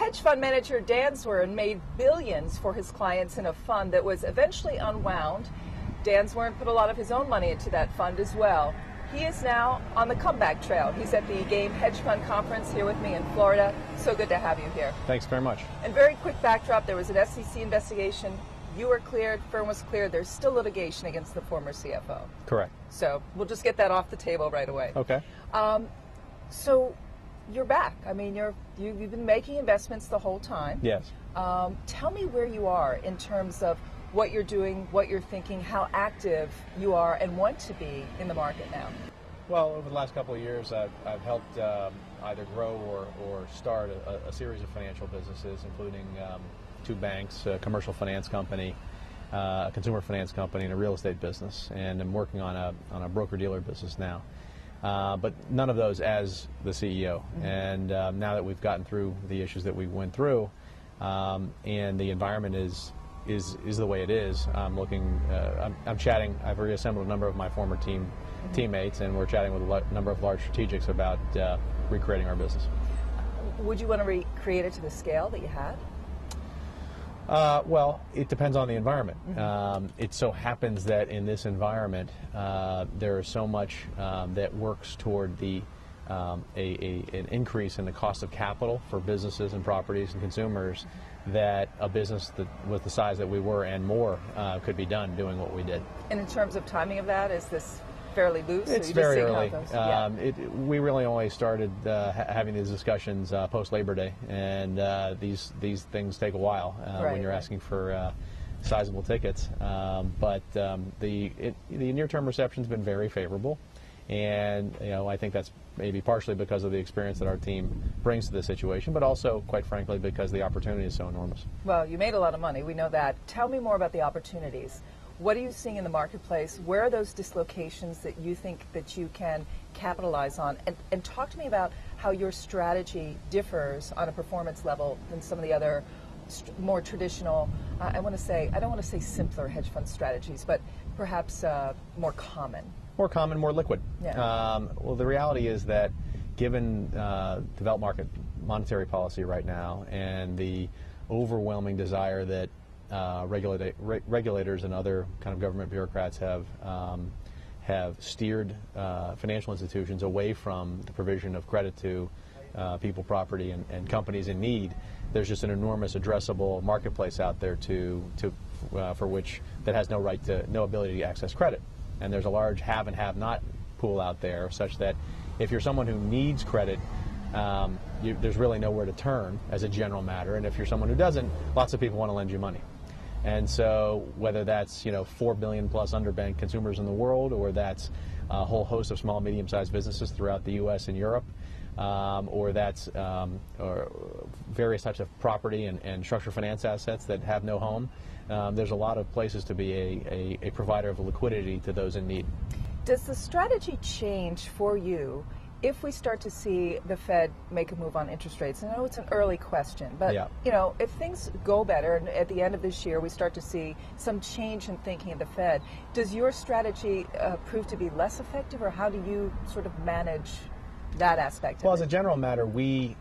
hedge fund manager Dan Zwirn made billions for his clients in a fund that was eventually unwound. Dan Zwirn put a lot of his own money into that fund as well. He is now on the comeback trail. He's at the GAIM Hedge Fund Conference here with me in Florida. So good to have you here. Thanks very much. And very quick backdrop, there was an SEC investigation. You were cleared, firm was cleared. There's still litigation against the former CFO. Correct. So we'll just get that off the table right away. Okay. So you're back. I mean, you've been making investments the whole time. Yes. Tell me where you are in terms of what you're doing, what you're thinking, how active you are and want to be in the market now. Well, over the last couple of years, I've helped either grow or start a series of financial businesses, including 2 banks, a commercial finance company, a consumer finance company, and a real estate business. And I'm working on a broker-dealer business now. But none of those as the CEO. Mm-hmm. And now that we've gotten through the issues that we went through, and the environment is the way it is, I'm chatting. I've reassembled a number of my former teammates, and we're chatting with a number of large strategics about recreating our business. Would you want to recreate it to the scale that you had? Well, it depends on the environment. Mm-hmm. It so happens that in this environment, there is so much that works toward an increase in the cost of capital for businesses and properties and consumers, that a business that with the size that we were and more could be done doing what we did. And in terms of timing of that, is this fairly loose? It's very early. Yeah. We really only started having these discussions post Labor Day, and these things take a while when you're asking for sizable tickets. But the near-term reception's been very favorable, and I think that's maybe partially because of the experience that our team brings to the situation, but also, quite frankly, because the opportunity is so enormous. Well, you made a lot of money. We know that. Tell me more about the opportunities. What are you seeing in the marketplace? Where are those dislocations that you think that you can capitalize on? And talk to me about how your strategy differs on a performance level than some of the other more traditional, I don't want to say simpler hedge fund strategies, but perhaps more common. More common, more liquid. Yeah. Well, the reality is that given developed market monetary policy right now and the overwhelming desire that regulators and other kind of government bureaucrats have steered financial institutions away from the provision of credit to people, property, and companies in need, there's just an enormous addressable marketplace out there for which that has no ability to access credit. And there's a large have and have not pool out there, such that if you're someone who needs credit, there's really nowhere to turn as a general matter. And if you're someone who doesn't, lots of people want to lend you money. And so whether that's 4 billion plus underbanked consumers in the world, or that's a whole host of small, medium-sized businesses throughout the U.S. and Europe, or that's or various types of property and structured finance assets that have no home, there's a lot of places to be a provider of liquidity to those in need. Does the strategy change for you if we start to see the Fed make a move on interest rates? I know it's an early question, but yeah. If things go better and at the end of this year we start to see some change in thinking of the Fed, does your strategy prove to be less effective, or how do you sort of manage that aspect of it? Well, as a general matter, we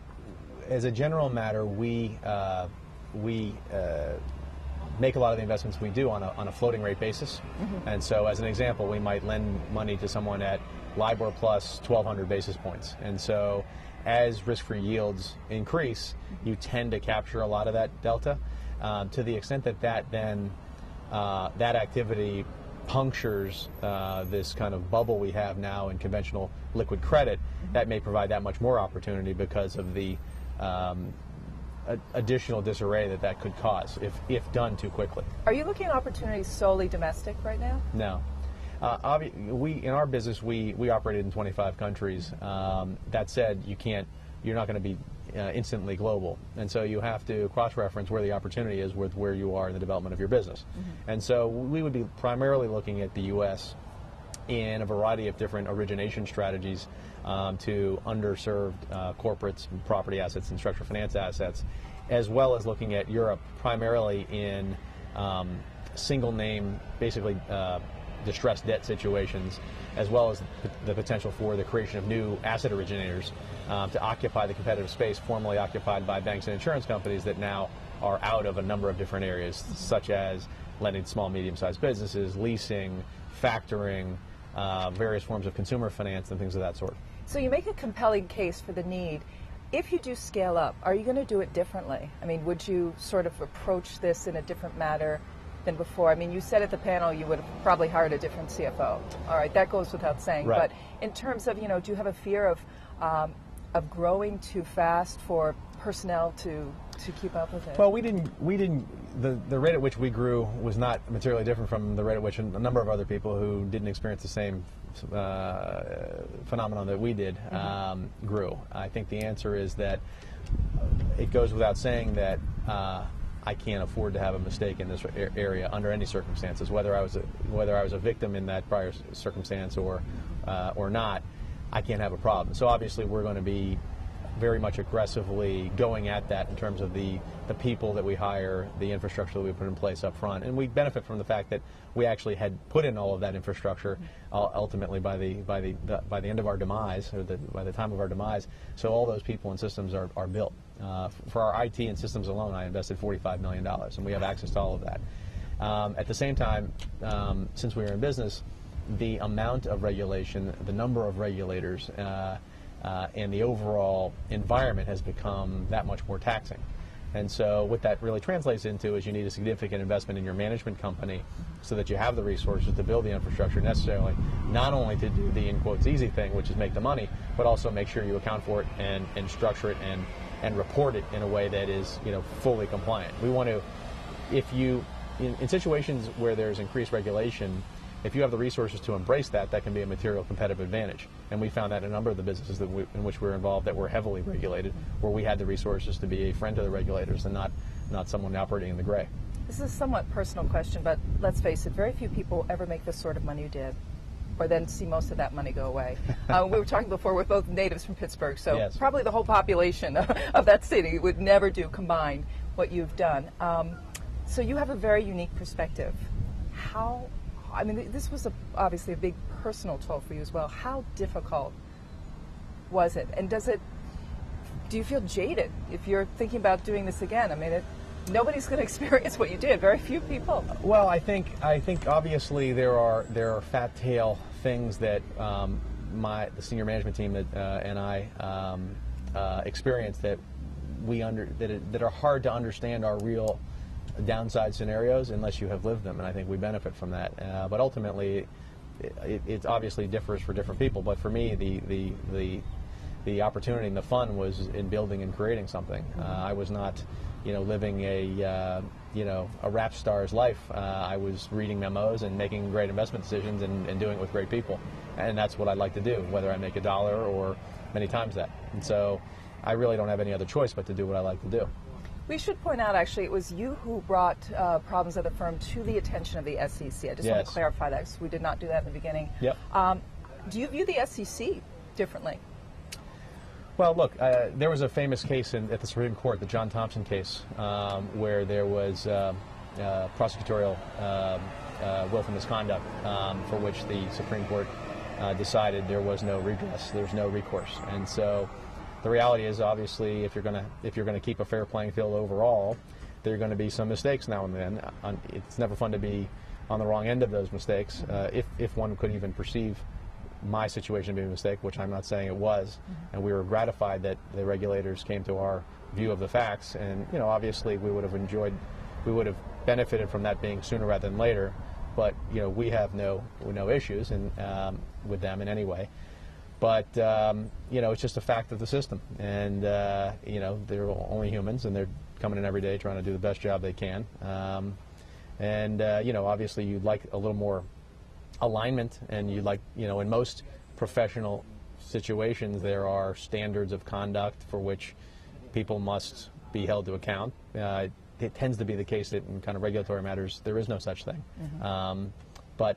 make a lot of the investments we do on a floating rate basis. Mm-hmm. And so, as an example, we might lend money to someone at LIBOR plus 1,200 basis points. And so, as risk-free yields increase, you tend to capture a lot of that delta. To the extent that that activity punctures this kind of bubble we have now in conventional liquid credit, mm-hmm. that may provide that much more opportunity because of the additional disarray that could cause if done too quickly. Are you looking at opportunities solely domestic right now? No. In our business, we operated in 25 countries. That said, you're not going to be instantly global, and so you have to cross-reference where the opportunity is with where you are in the development of your business. Mm-hmm. And so we would be primarily looking at the U.S. in a variety of different origination strategies to underserved corporates, and property assets, and structured finance assets, as well as looking at Europe primarily in single name, basically distressed debt situations, as well as the potential for the creation of new asset originators to occupy the competitive space formerly occupied by banks and insurance companies that now are out of a number of different areas, such as lending to small, medium-sized businesses, leasing, factoring, various forms of consumer finance, and things of that sort. So you make a compelling case for the need. If you do scale up, are you going to do it differently? I mean, would you sort of approach this in a different manner than before? I mean, you said at the panel you would have probably hired a different CFO. All right, that goes without saying. Right. But in terms of, do you have a fear of growing too fast for personnel to keep up with it? Well, the rate at which we grew was not materially different from the rate at which a number of other people who didn't experience the same phenomenon that we did grew. I think the answer is that it goes without saying that I can't afford to have a mistake in this area under any circumstances, whether I was a victim in that prior circumstance or not. I can't have a problem. So obviously we're going to be very much aggressively going at that in terms of the people that we hire, the infrastructure that we put in place up front, and we benefit from the fact that we actually had put in all of that infrastructure ultimately by the end of our demise, or by the time of our demise. So all those people and systems are built. For our IT and systems alone, I invested $45 million, and we have access to all of that. At the same time, since we were in business, the amount of regulation, the number of regulators, and the overall environment has become that much more taxing. And so what that really translates into is you need a significant investment in your management company so that you have the resources to build the infrastructure necessarily, not only to do the, in quotes, easy thing, which is make the money, but also make sure you account for it and structure it and report it in a way that is, fully compliant. We want to, in situations where there's increased regulation, if you have the resources to embrace that, that can be a material competitive advantage. And we found that in a number of the businesses in which we were involved that were heavily regulated, where we had the resources to be a friend to the regulators and not someone operating in the gray. This is a somewhat personal question, but let's face it, very few people ever make the sort of money you did, or then see most of that money go away. We were talking before, we're both natives from Pittsburgh, so yes, probably the whole population of that city would never do combined what you've done. So you have a very unique perspective. This was obviously a big personal toll for you as well. How difficult was it? And do you feel jaded if you're thinking about doing this again? I mean, nobody's going to experience what you did. Very few people. Well, I think obviously there are fat tail things that the senior management team and I experienced that that are hard to understand are real downside scenarios unless you have lived them, and I think we benefit from that. But ultimately, it obviously differs for different people. But for me, the opportunity and the fun was in building and creating something. I was not, living a rap star's life. I was reading memos and making great investment decisions and doing it with great people, and that's what I'd like to do, whether I make $1 or many times that. And so, I really don't have any other choice but to do what I like to do. We should point out, actually, it was you who brought problems at the firm to the attention of the SEC. I just want to clarify that, because we did not do that in the beginning. Yep. Do you view the SEC differently? Well, look, there was a famous case at the Supreme Court, the John Thompson case, where there was prosecutorial willful misconduct for which the Supreme Court decided there was no redress, there's no recourse. And so the reality is, obviously, if you're going to keep a fair playing field overall, there are going to be some mistakes now and then. It's never fun to be on the wrong end of those mistakes, if one could even perceive my situation to be a mistake, which I'm not saying it was. And we were gratified that the regulators came to our view of the facts. And obviously, we would have benefited from that being sooner rather than later. But we have no issues with them in any way. But, it's just a fact of the system. And, they're only humans, and they're coming in every day trying to do the best job they can. Obviously you'd like a little more alignment, and you'd like, in most professional situations there are standards of conduct for which people must be held to account. It tends to be the case that in kind of regulatory matters there is no such thing. But,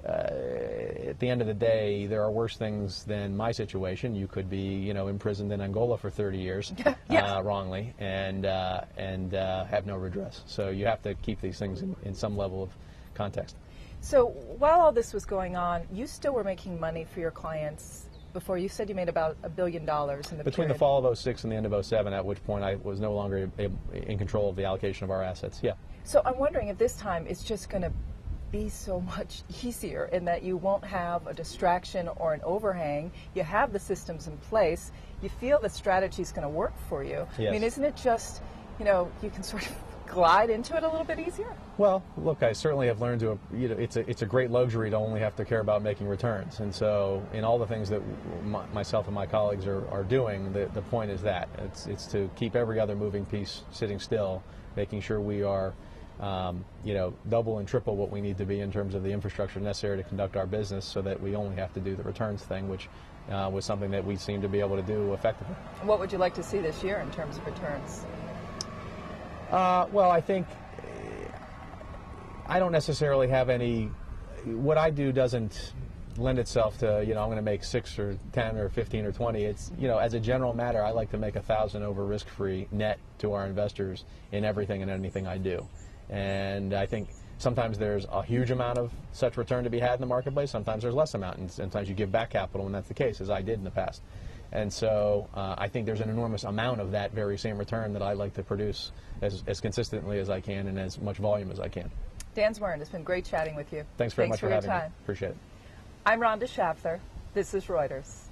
at the end of the day, there are worse things than my situation. You could be, imprisoned in Angola for 30 years wrongly, and have no redress. So you have to keep these things in some level of context. So while all this was going on, you still were making money for your clients before. You said you made about $1 billion in the Between period. the fall of '06 and the end of '07, at which point I was no longer in control of the allocation of our assets. Yeah. So I'm wondering if this time it's just going to be so much easier in that you won't have a distraction or an overhang. You have the systems in place. You feel the strategy is going to work for you. Yes. I mean, isn't it just, you know, you can sort of glide into it a little bit easier? Well, look, I certainly have learned to, you know, it's a great luxury to only have to care about making returns. And so in all the things that myself and my colleagues are doing, the point is that. It's to keep every other moving piece sitting still, making sure we are, you know, double and triple what we need to be in terms of the infrastructure necessary to conduct our business, so that we only have to do the returns thing, which was something that we seem to be able to do effectively. What would you like to see this year in terms of returns? Well, I think I don't necessarily have any. What I do doesn't lend itself to, you know, I'm going to make 6 or 10 or 15 or 20. It's, you know, as a general matter, I like to make 1,000 over risk-free net to our investors in everything and anything I do. And I think sometimes there's a huge amount of such return to be had in the marketplace. Sometimes there's less amount, and sometimes you give back capital when that's the case, as I did in the past. And so I think there's an enormous amount of that very same return that I like to produce as consistently as I can and as much volume as I can. Dan Zwirn, it's been great chatting with you. Thanks very much for having your time. me. Appreciate it. I'm Rhonda Schaffler. This is Reuters.